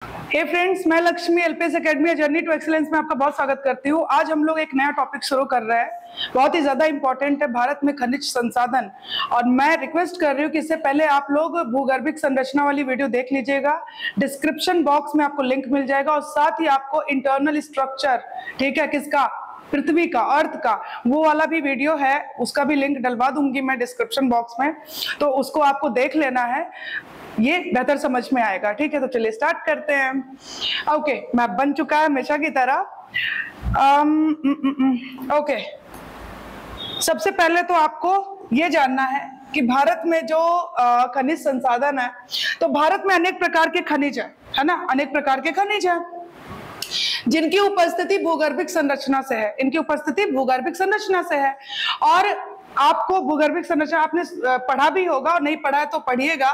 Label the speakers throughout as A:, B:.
A: हे friends, मैं Lakshmi LPS academy journey to excellence में आपका बहुत स्वागत करती हूँ। आज हम लोग एक नया टॉपिक शुरू कर रहे हैं, बहुत ही ज्यादा इंपॉर्टेंट है, भारत में खनिज संसाधन। और मैं रिक्वेस्ट कर रही हूँ कि इससे पहले आप लोग भूगर्भिक संरचना वाली वीडियो देख लीजिएगा। डिस्क्रिप्शन बॉक्स में आपको लिंक मिल जाएगा और साथ ही आपको इंटरनल स्ट्रक्चर, ठीक है, किसका, पृथ्वी का, अर्थ का, वो वाला भी वीडियो है, उसका भी लिंक डलवा दूंगी मैं डिस्क्रिप्शन बॉक्स में, तो उसको आपको देख लेना है, ये बेहतर समझ में आएगा। ठीक है, तो चलिए स्टार्ट करते हैं। ओके, मैप बन चुका है हमेशा की तरह। ओके, सबसे पहले तो आपको ये जानना है कि भारत में जो खनिज संसाधन है, तो भारत में अनेक प्रकार के खनिज है ना, अनेक प्रकार के खनिज है जिनकी उपस्थिति भूगर्भिक संरचना से है, इनकी उपस्थिति भूगर्भिक संरचना से है। और आपको भूगर्भिक संरचना आपने पढ़ा भी होगा, और नहीं पढ़ा है तो पढ़िएगा।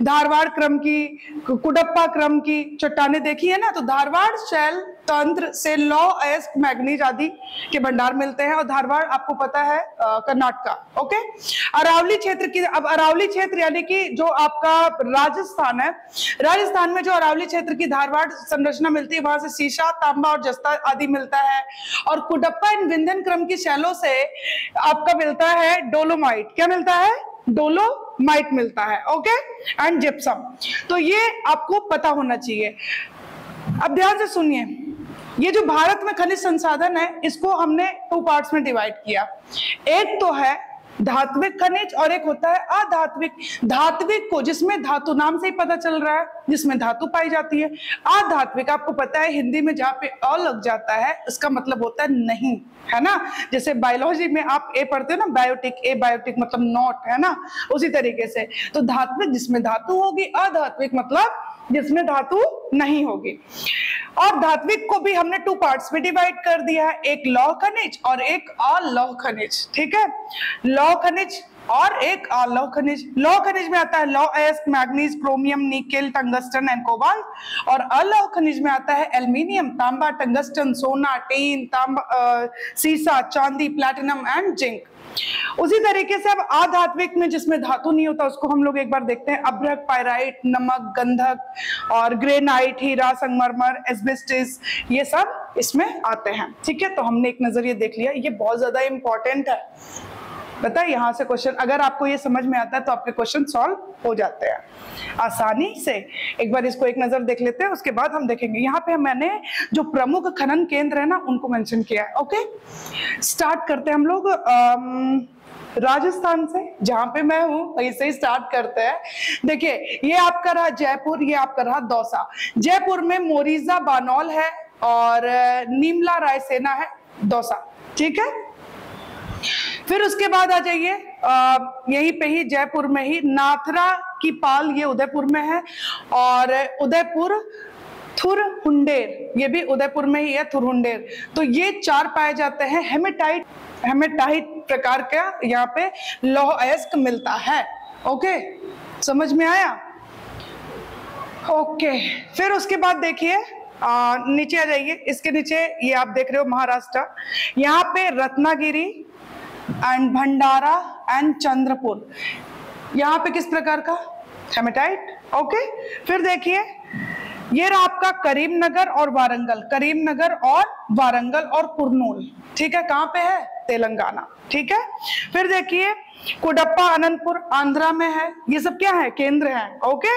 A: धारवाड़ क्रम की, कुडप्पा क्रम की चट्टानें देखी है ना, तो धारवाड़ शैल तंत्र से लौह अयस्क मैग्नीज आदि के भंडार मिलते हैं। और धारवाड़ आपको पता है कर्नाटका। ओके, अरावली क्षेत्र की, अब अरावली क्षेत्र यानी कि जो आपका राजस्थान है, राजस्थान में जो अरावली क्षेत्र की धारवाड़ संरचना मिलती है, वहां से सीसा, तांबा और जस्ता आदि मिलता है। और कुडप्पा एंड विंध्यन क्रम की शैलों से आपका मिलता है डोलोमाइट। क्या मिलता है? डोलोमाइट मिलता है। Okay, and gypsum. तो ये आपको पता होना चाहिए। अब ध्यान से सुनिए, ये जो भारत में खनिज संसाधन है, इसको हमने 2 पार्ट्स में डिवाइड किया। एक तो है धात्विक खनिज और एक होता है अधात्विक। धात्विक को, जिसमें धातु, नाम से ही पता चल रहा है, जिसमें धातु पाई जाती है। अधात्विक आपको पता है हिंदी में जहाँ पे अ लग जाता है, इसका मतलब होता है नहीं, है ना। जैसे बायोलॉजी में आप ए पढ़ते हो ना, बायोटिक, ए बायोटिक मतलब नॉट, है ना, उसी तरीके से। तो धात्विक जिसमें धातु होगी, अधात्विक मतलब जिसमें धातु नहीं होगी। और धात्विक को भी हमने 2 पार्ट्स में डिवाइड कर दिया है, एक लौह खनिज और एक अलौह खनिज। ठीक है, लौह खनिज और एक अलौह खनिज। लौह खनिज में आता है लौह अयस्क, manganese, chromium, nickel, tungsten and cobalt. और अलौह खनिज में आता है एल्यूमिनियम, तांबा, टंगस्टन, सोना, टीन, तांबा, सीसा, चांदी, प्लैटिनम एंड जिंक। उसी तरीके से अब अधात्विक में जिसमें धातु नहीं होता, उसको हम लोग एक बार देखते हैं। अभ्रक, पायराइट, नमक, गंधक और ग्रेनाइट, हीरा, संगमरमर, एस्बेस्टस, ये सब इसमें आते हैं। ठीक है, तो हमने एक नजरिए देख लिया, ये बहुत ज्यादा इंपॉर्टेंट है। बता, यहाँ से क्वेश्चन, अगर आपको ये समझ में आता है तो आपके क्वेश्चन सॉल्व हो जाते हैं आसानी से। एक बार इसको एक नजर देख लेते हैं, उसके बाद हम देखेंगे। यहाँ पे मैंने जो प्रमुख खनन केंद्र है ना, उनको मेंशन किया है। ओके, स्टार्ट करते हैं हम लोग राजस्थान से, जहां पे मैं हूं वहीं से ही स्टार्ट करते हैं। देखिए, ये आपका रहा जयपुर, ये आपका रहा दौसा। जयपुर में मोरिजा बानौल है और नीमला रायसेना है, दौसा। ठीक है, फिर उसके बाद आ जाइए, यहीं पे ही जयपुर में ही नाथरा की पाल, ये उदयपुर में है। और उदयपुर थुरहुंडेर, ये भी उदयपुर में ही है, थुरहुंडेर। तो ये 4 पाए जाते हैं। हेमेटाइट, हेमेटाइट प्रकार का यहाँ पे लौह अयस्क मिलता है। ओके, समझ में आया? ओके, फिर उसके बाद देखिए नीचे आ जाइए, इसके नीचे ये आप देख रहे हो महाराष्ट्र, यहाँ पे Ratnagiri and Bhandara and Chandrapur, यहाँ पे किस प्रकार का? हेमेटाइट। ओके, फिर देखिए ये रहा आपका करीमनगर और वारंगल, करीमनगर और वारंगल और कुर्नूल। ठीक है, कहाँ पे है? तेलंगाना। ठीक है, फिर देखिए कुडप्पा अनंतपुर आंध्रा में है, ये सब क्या है? केंद्र है। ओके,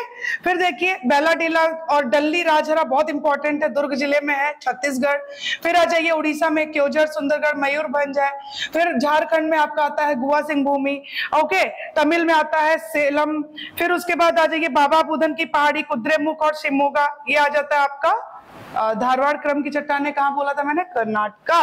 A: फिर देखिए बेलाडीला और डल्ली राजहरा, बहुत इंपॉर्टेंट है, दुर्ग जिले में है, छत्तीसगढ़। फिर आ जाइए उड़ीसा में क्योंझर, सुंदरगढ़, मयूरभंज है। फिर झारखंड में आपका आता है गुआ सिंह भूमि। ओके, तमिल में आता है सेलम। फिर उसके बाद आ जाइए बाबा बुदन की पहाड़ी, कुद्रेमुख और शिमोगा, ये आ जाता है आपका धारवाड़ क्रम की चट्टाने, कहाँ बोला था मैंने? कर्नाटका।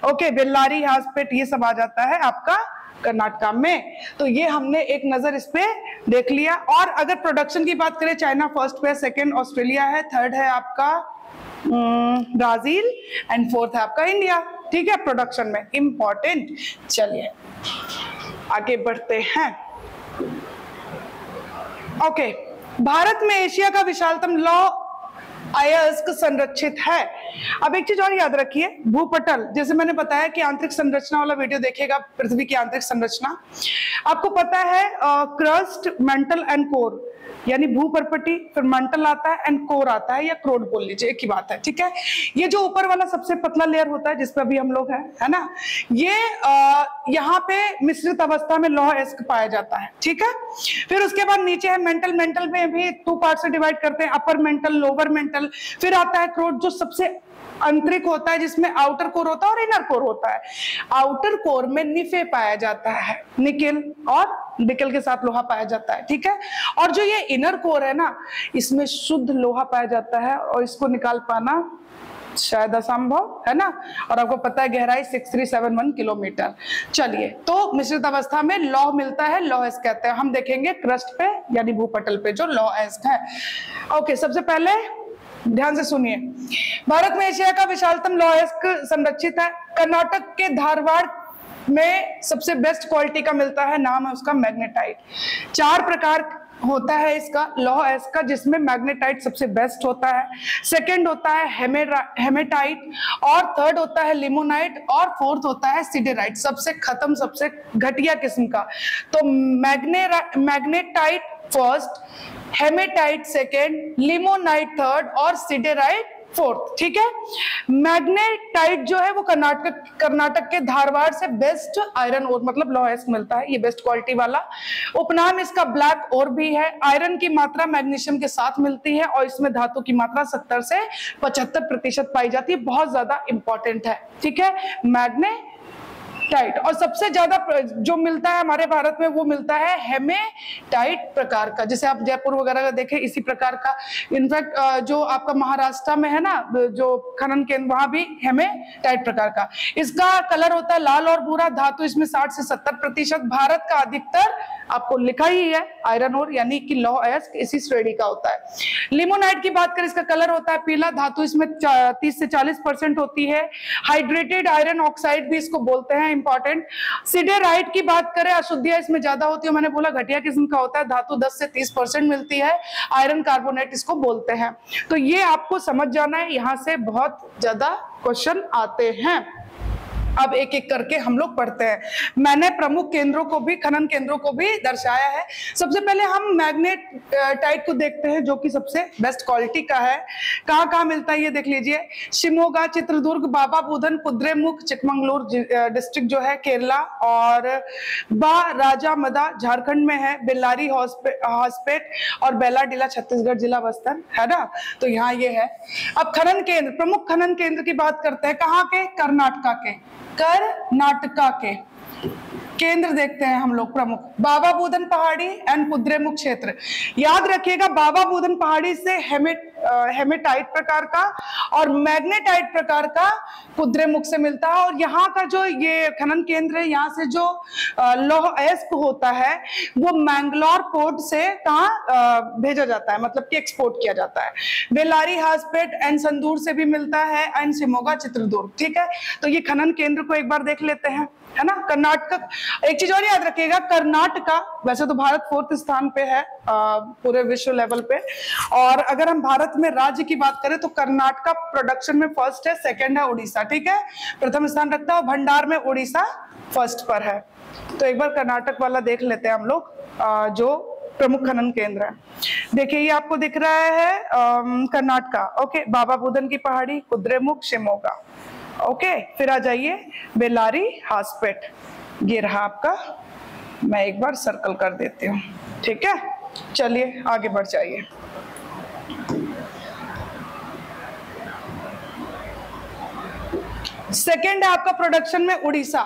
A: ओके, बेल्लारी, हासपेट, ये सब आ जाता है आपका कर्नाटका में। तो ये हमने एक नजर इस पे देख लिया। और अगर प्रोडक्शन की बात करें, चाइना फर्स्ट पे, सेकंड ऑस्ट्रेलिया है, थर्ड है आपका ब्राजील एंड फोर्थ है आपका इंडिया। ठीक है, प्रोडक्शन में इंपॉर्टेंट। चलिए आगे बढ़ते हैं। ओके, भारत में एशिया का विशालतम लौह अयस्क संरक्षित है। अब एक चीज और याद रखिए, भूपटल, जैसे मैंने बताया कि आंतरिक संरचना वाला वीडियो देखिएगा, पृथ्वी की आंतरिक संरचना। आपको पता है क्रस्ट, मेंटल एंड कोर, यानी भूपर्पटी, फिर मंटल आता है एंड कोर आता है, या क्रोड बोल लीजिए, एक ही बात है, ठीक है। ये जो ऊपर वाला सबसे पतला लेयर होता है जिसपे अभी हम लोग हैं, है ना, ये यहाँ पे मिश्रित अवस्था में लौह अयस्क पाया जाता है, ठीक है। फिर उसके बाद नीचे है मेंटल। मेंटल में भी 2 पार्ट से डिवाइड करते हैं, अपर मेंटल, लोअर मेंटल। फिर आता है क्रोड जो सबसे आंतरिक होता है, जिसमें आउटर कोर होता है और इनर कोर होता है। आउटर कोर में निफे पाया जाता है, निकेल और निकेल के साथ लोहा पाया जाता है, ठीक है। और जो ये इनर कोर है ना, इसमें शुद्ध लोहा पाया जाता है और इसको निकाल पाना शायद असंभव है ना। और आपको पता है गहराई 6371 किलोमीटर। चलिए, तो मिश्रित अवस्था में लौह मिलता है, लौह अयस्क कहते हैं। हम देखेंगे क्रस्ट पे यानी भूपटल पे जो लौह अयस्क है। ओके, सबसे पहले ध्यान से सुनिए, भारत में एशिया का विशालतम लौह अयस्क संरक्षित है। कर्नाटक के धारवाड़ में सबसे बेस्ट क्वालिटी का मिलता है, नाम है उसका मैग्नेटाइट। 4 प्रकार होता है इसका लौह अयस्क का, जिसमें मैग्नेटाइट सबसे बेस्ट होता है, सेकंड होता है हेमेटाइट, और थर्ड होता है लिमोनाइट, और फोर्थ होता है सिडेराइट, सबसे खत्म, सबसे घटिया किस्म का। तो magnetite first, hematite second, limonite third और सिडेराइट फोर्थ, ठीक है। मैग्नेटाइट जो है वो कर्नाटक के धारवाड़ से बेस्ट आयरन ओर मतलब लौह अयस्क मिलता है, ये बेस्ट क्वालिटी वाला। उपनाम इसका ब्लैक ओर भी है। आयरन की मात्रा मैग्नीशियम के साथ मिलती है और इसमें धातु की मात्रा 70 से 75% पाई जाती है, बहुत ज्यादा इंपॉर्टेंट है, ठीक है, मैग्नेटाइट। और सबसे ज्यादा जो मिलता है हमारे भारत में वो मिलता है हेमेटाइट प्रकार का, जैसे आप जयपुर वगैरह का देखें इसी प्रकार का। इनफैक्ट जो आपका महाराष्ट्र में है ना जो खनन केंद्र, वहां भी हेमेटाइट प्रकार का। इसका कलर होता है लाल और भूरा, धातु इसमें 60 से 70%। भारत का अधिकतर आपको लिखा ही है आयरन ओर यानी कि लौह अयस्क इसी श्रेणी का होता है। लिमोनाइट की बात करें, इसका कलर होता है पीला, धातु इसमें 30 से 40% होती है। हाइड्रेटेड आयरन ऑक्साइड भी इसको बोलते हैं, इंपॉर्टेंट। सिडेराइट की बात करें, अशुद्धियां इसमें ज्यादा होती है, मैंने बोला घटिया किस्म का होता है, धातु 10 से 30% मिलती है। आयरन कार्बोनेट इसको बोलते हैं। तो ये आपको समझ जाना है, यहां से बहुत ज्यादा क्वेश्चन आते हैं। अब एक एक करके हम लोग पढ़ते हैं। मैंने प्रमुख केंद्रों को भी, खनन केंद्रों को भी दर्शाया है। सबसे पहले हम मैग्नेटाइट को देखते हैं जो कि सबसे बेस्ट क्वालिटी का है। कहाँ कहाँ मिलता है ये देख लीजिए। शिमोगा, चित्रदुर्ग, बाबा बुदन, कुद्रेमुख, चिकमंगलूर डिस्ट्रिक्ट जो है केरला, और राजा मदा झारखंड में है, बेल्लारी हॉस्पेट और बेलाडीला छत्तीसगढ़ जिला बस्तर, है ना। तो यहाँ ये है। अब खनन केंद्र, प्रमुख खनन केंद्र की बात करते हैं। कहाँ के? कर्नाटका के केंद्र देखते हैं हम लोग प्रमुख। बाबा बुदन पहाड़ी एंड कुद्रेमुख क्षेत्र। याद रखिएगा, बाबा बुदन पहाड़ी से हेमेटाइट प्रकार का और मैग्नेटाइट प्रकार का कुद्रेमुख से मिलता है। और यहाँ का जो ये खनन केंद्र है, यहाँ से जो लौह अयस्क होता है वो मैंगलोर पोर्ट से कहाँ भेजा जाता है, मतलब कि एक्सपोर्ट किया जाता है। बेल्लारी हॉस्पेट एंड संदूर से भी मिलता है, एंड शिमोगा, चित्रदुर्ग, ठीक है। तो ये खनन केंद्र को एक बार देख लेते हैं, है ना। कर्नाटक, एक चीज और याद रखिएगा, कर्नाटका वैसे तो भारत 4th स्थान पे है पूरे विश्व लेवल पे, और अगर हम भारत में राज्य की बात करें तो कर्नाटका प्रोडक्शन में फर्स्ट है, सेकंड है उड़ीसा, ठीक है, प्रथम स्थान रखता है। भंडार में उड़ीसा फर्स्ट पर है। तो एक बार कर्नाटक वाला देख लेते हैं हम लोग, जो प्रमुख खनन केंद्र है। देखिए ये आपको दिख रहा है कर्नाटका, ओके, बाबा बुदन की पहाड़ी, कुद्रेमुख, शिमोगा, ओके। फिर आ जाइए बेल्लारी हॉस्पेट, ये रहा आपका, मैं एक बार सर्कल कर देती हूँ, ठीक है। चलिए आगे बढ़ जाइए। सेकेंड है आपका प्रोडक्शन में उड़ीसा,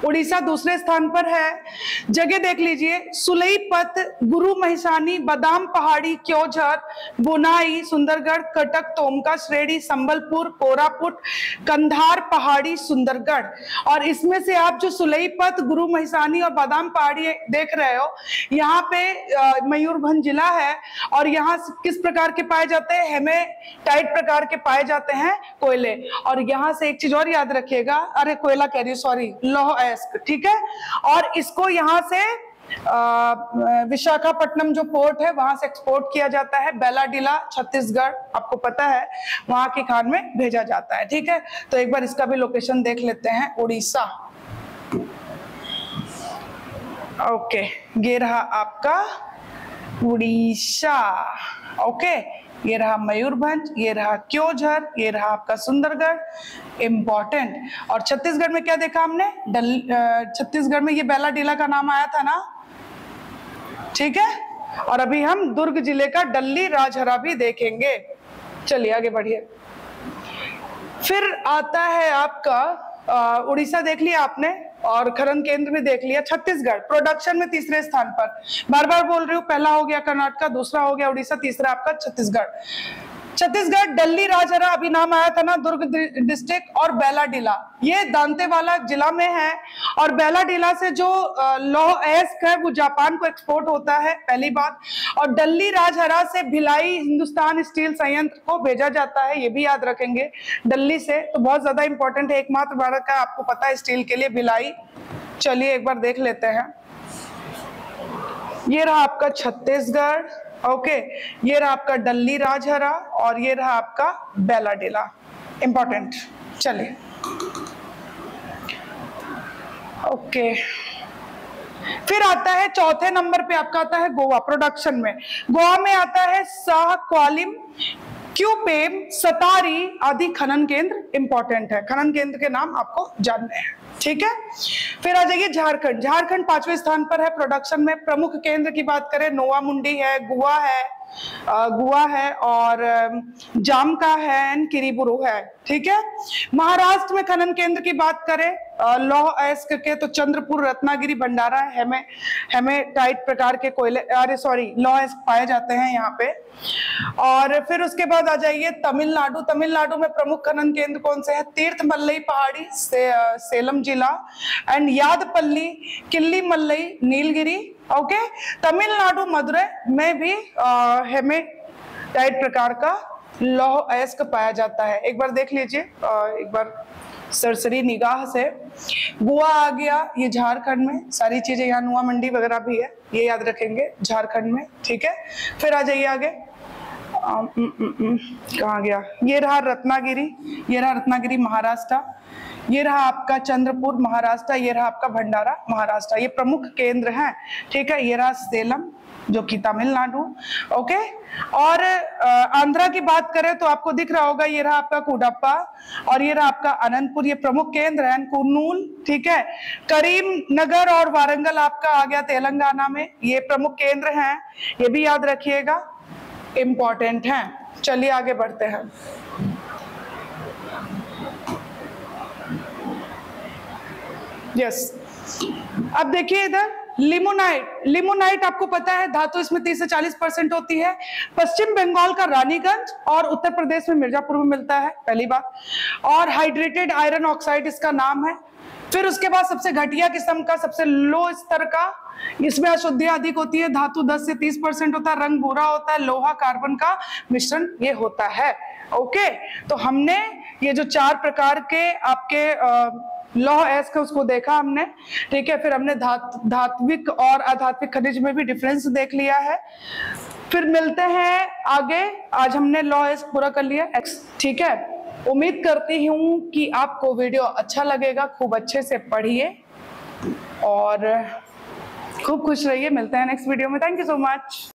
A: उड़ीसा दूसरे स्थान पर है। जगह देख लीजिए, सुलईपत, गुरु महिसानी, बादाम पहाड़ी, क्योझर, बुनाई, सुंदरगढ़, कटक, तोमका श्रेणी, संबलपुर, कोरापुट, कंधार पहाड़ी, सुंदरगढ़। और इसमें से आप जो सुलईपत, गुरु महिसानी और बादाम पहाड़ी देख रहे हो, यहाँ पे मयूरभंज जिला है। और यहाँ किस प्रकार के पाए जाते हैं? हेमेटाइट प्रकार के पाए जाते हैं कोयले। और यहाँ से एक चीज और याद रखिएगा, अरे कोयला कह रही हूँ, सॉरी, लौह अयस्क, ठीक है। और इसको यहाँ से विशाखापट्टनम जो पोर्ट है वहां से एक्सपोर्ट किया जाता है, बेलाडीला छत्तीसगढ़, आपको पता है, वहां की खान में भेजा जाता है, ठीक है। तो एक बार इसका भी लोकेशन देख लेते हैं, उड़ीसा, ओके। ये रहा आपका उड़ीसा। ओके, ये रहा मयूरभंज, ये रहा क्योंझर, ये रहा आपका सुंदरगढ़, इंपॉर्टेंट। और छत्तीसगढ़ में क्या देखा हमने? छत्तीसगढ़ में ये बैलाडीला का नाम आया था ना, ठीक है। और अभी हम दुर्ग जिले का डल्ली राजहरा भी देखेंगे। चलिए आगे बढ़िए। फिर आता है आपका उड़ीसा देख लिया आपने, और खनन केंद्र भी देख लिया। छत्तीसगढ़ प्रोडक्शन में तीसरे स्थान पर, बार बार बोल रही हूँ, पहला हो गया कर्नाटका, दूसरा हो गया उड़ीसा, तीसरा आपका छत्तीसगढ़। छत्तीसगढ़ डल्ली राजहरा अभी नाम आया था ना, दुर्ग डिस्ट्रिक्ट, और बैलाडीला ये दांतेवाड़ा जिला में है। और बैलाडीला से जो लौह अयस्क है वो जापान को एक्सपोर्ट होता है, पहली बात। और डल्ली राजहरा से भिलाई हिंदुस्तान स्टील संयंत्र को भेजा जाता है, ये भी याद रखेंगे। डल्ली से तो बहुत ज्यादा इंपॉर्टेंट है, एकमात्र भारत का, आपको पता है, स्टील के लिए भिलाई। चलिए एक बार देख लेते हैं। ये रहा आपका छत्तीसगढ़, ओके, ये रहा आपका डल्ली राजहरा, और ये रहा आपका बैलाडीला, इंपॉर्टेंट। चलिए ओके, फिर आता है चौथे नंबर पे आपका आता है गोवा प्रोडक्शन में। गोवा में आता है शाह क्वालिम, क्यूपेम, सतारी आदि खनन केंद्र, इंपॉर्टेंट है। खनन केंद्र के नाम आपको जानने हैं, ठीक है। फिर आ जाइए झारखंड। झारखंड 5वें स्थान पर है प्रोडक्शन में। प्रमुख केंद्र की बात करें, नोवा मुंडी है, गुआ है और जामका है, एंड किरीबुरु है, ठीक है। महाराष्ट्र में खनन केंद्र की बात करें लौह अयस्क के, तो चंद्रपुर, रत्नागिरी, भंडारा, हेमेटाइट प्रकार के कोयले, लौह अयस्क पाए जाते हैं यहाँ पे। और फिर उसके बाद आ जाइए तमिलनाडु। तमिलनाडु में प्रमुख खनन केंद्र कौन से है? तीर्थमल्लई पहाड़ी, सेलम जिला, एंड यादपल्ली, किल्ली मल्लई, नीलगिरी, ओके। तमिलनाडु मदुरै में भी हेमेटाइट प्रकार का लौह अयस्क पाया जाता है। एक बार देख लीजिए, एक बार सरसरी निगाह से। गोवा आ गया, ये झारखंड में, सारी चीजें यहाँ नुआ मंडी वगैरह भी है, ये याद रखेंगे, झारखंड में, ठीक है। फिर आ जाइए आगे, कहाँ गया? ये रहा रत्नागिरी महाराष्ट्र, ये रहा आपका चंद्रपुर महाराष्ट्र, ये रहा आपका भंडारा महाराष्ट्र, ये प्रमुख केंद्र हैं, ठीक है। ये रहा सेलम जो कि तमिलनाडु, ओके। और आंध्रा की बात करें तो आपको दिख रहा होगा, ये रहा आपका कुडप्पा, और ये रहा आपका अनंतपुर, ये प्रमुख केंद्र है। कुर्नूल, ठीक है। करीम नगर और वारंगल आपका आ गया तेलंगाना में, ये प्रमुख केंद्र हैं, ये भी याद रखिएगा, इंपॉर्टेंट हैं। चलिए आगे बढ़ते हैं। यस, अब देखिए इधर लिमोनाइट आपको पता है धातु इसमें 30 से 40% होती है। पश्चिम बंगाल का रानीगंज और उत्तर प्रदेश में मिर्जापुर में मिलता है, पहली बात। और हाइड्रेटेड आयरन ऑक्साइड इसका नाम है। फिर उसके बाद सबसे घटिया किस्म का, सबसे लो स्तर का, इसमें अशुद्धियां अधिक होती है, धातु 10 से 30% होता है, रंग भूरा होता है, लोहा कार्बन का मिश्रण ये होता है, ओके। तो हमने ये जो 4 प्रकार के आपके लौह अयस्क उसको देखा हमने, ठीक है। फिर हमने धात्विक और अधात्विक खनिज में भी डिफरेंस देख लिया है। फिर मिलते हैं आगे, आज हमने लौह अयस्क पूरा कर लिया, ठीक है। उम्मीद करती हूँ कि आपको वीडियो अच्छा लगेगा, खूब अच्छे से पढ़िए और खूब खुश रहिए। मिलते हैं नेक्स्ट वीडियो में। Thank you so much.